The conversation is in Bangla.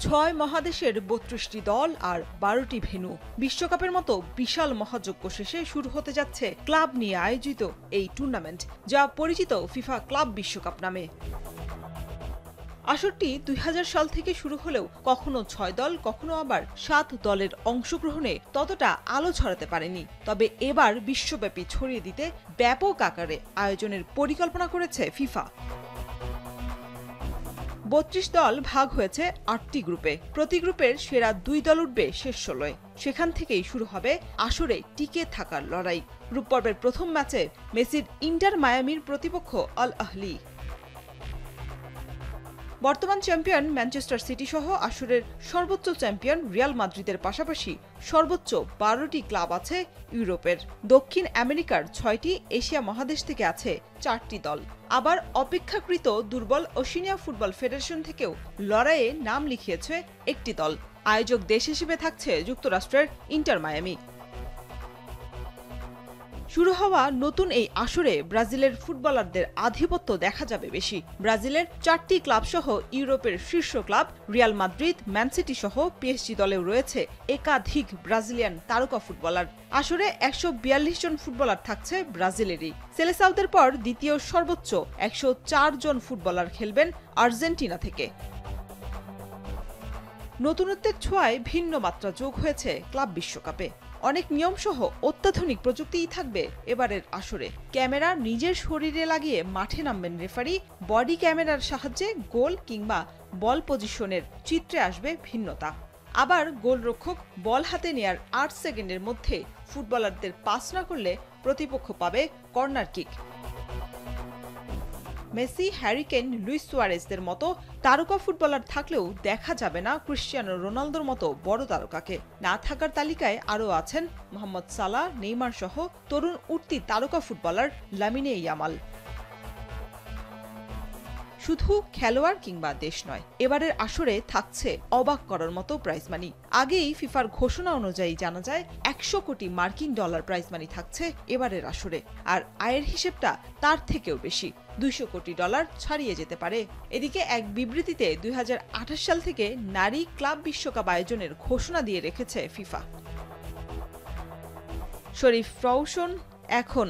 6 মহাদেশের ৩২টি দল আর 12টি ভেন্যু। বিশ্বকাপের মতো বিশাল মহাযজ্ঞ শেষে শুরু হতে যাচ্ছে ক্লাব নিয়ে আয়োজিত এই টুর্নামেন্ট, যা পরিচিত ফিফা ক্লাব বিশ্বকাপ নামে। আসরটি ২০০০ সাল থেকে শুরু হলেও কখনো ৬ দল, কখনো আবার ৭ দলের অংশগ্রহণে ততটা আলো ছড়াতে পারেনি। তবে এবার বিশ্বব্যাপী ছড়িয়ে দিতে ব্যাপক আকারে আয়োজনের পরিকল্পনা করেছে ফিফা। ৩২ দল ভাগ হয়েছে ৮টি গ্রুপে। প্রতি গ্রুপের সেরা ২ দল উঠবে শেষ ১৬-এ। সেখান থেকেই শুরু হবে আসরে টিকে থাকার লড়াই। গ্রুপ পর্বের প্রথম ম্যাচে মেসির ইন্টার মায়ামির প্রতিপক্ষ আল আহলি। বর্তমান চ্যাম্পিয়ন ম্যানচেস্টার সিটি সহ আসরের সর্বোচ্চ চ্যাম্পিয়ন রিয়াল মাদ্রিদের পাশাপাশি সর্বোচ্চ ১২টি ক্লাব আছে ইউরোপের। দক্ষিণ আমেরিকার ৬টি, এশিয়া মহাদেশ থেকে আছে ৪টি দল। আবার অপেক্ষাকৃত দুর্বল ওশেনিয়া ফুটবল ফেডারেশন থেকেও লড়াইয়ে নাম লিখিয়েছে একটি দল। আয়োজক দেশ হিসেবে থাকছে যুক্তরাষ্ট্রের ইন্টার মায়ামি। শুরু হওয়া নতুন এই আসরে ব্রাজিলের ফুটবলারদের আধিপত্য দেখা যাবে বেশি। ব্রাজিলের ৪টি ক্লাব সহ ইউরোপের শীর্ষ club Real Madrid, man city সহ পিএসজি দলেও রয়েছে একাধিক ব্রাজিলিয়ান তারকা ফুটবলার। আসরে ১৪২ জন ফুটবলার থাকছে ব্রাজিলেরই। সেলেসাওদের পর দ্বিতীয় সর্বোচ্চ ১০৪ জন ফুটবলার খেলবেন আর্জেন্টিনা থেকে। নতুনত্বের ছোঁয়ায় ভিন্ন মাত্রা যোগ হয়েছে ক্লাব বিশ্বকাপে। অনেক নিয়মসহ অত্যাধুনিক প্রযুক্তিই থাকবে এবারের আসরে। ক্যামেরা নিজের শরীরে লাগিয়ে মাঠে নামবেন রেফারি। বডি ক্যামেরার সাহায্যে গোল কিংবা বল পজিশনের চিত্রে আসবে ভিন্নতা। আবার গোলরক্ষক বল হাতে নেয়ার ৮ সেকেন্ডের মধ্যে ফুটবলারদের পাস না করলে প্রতিপক্ষ পাবে corner kick. Messi, Harry Kane, Luis সুয়ারেজদের মতো তারকা ফুটবলার থাকলেও দেখা যাবে না ক্রিশ্চিয়ানো রোনালদোর মতো বড় তারকাকে। না থাকার তালিকায় আরও আছেন মোহাম্মদ সালাহ, নেইমার সহ তরুণ উঠতি তারকা ফুটবলার লামিনে ইয়ামাল। শুধু খেলোয়াড় কিংবা দেশ নয়, এবারের আসরে থাকছে অবাক করার মতো প্রাইজ মানি। আগেই ফিফার ঘোষণা অনুযায়ী জানা যায় ১০০ কোটি মার্কিন ডলার প্রাইজ মানি থাকছে এবারের আসরে। আর আয়ের হিসেবটা তার থেকেও বেশি, ২০০ কোটি ডলার ছাড়িয়ে যেতে পারে। এদিকে এক বিবৃতিতে ২০২৮ সাল থেকে নারী ক্লাব বিশ্বকাপ আয়োজনের ঘোষণা দিয়ে রেখেছে ফিফা। শরীফ রওশন, এখন।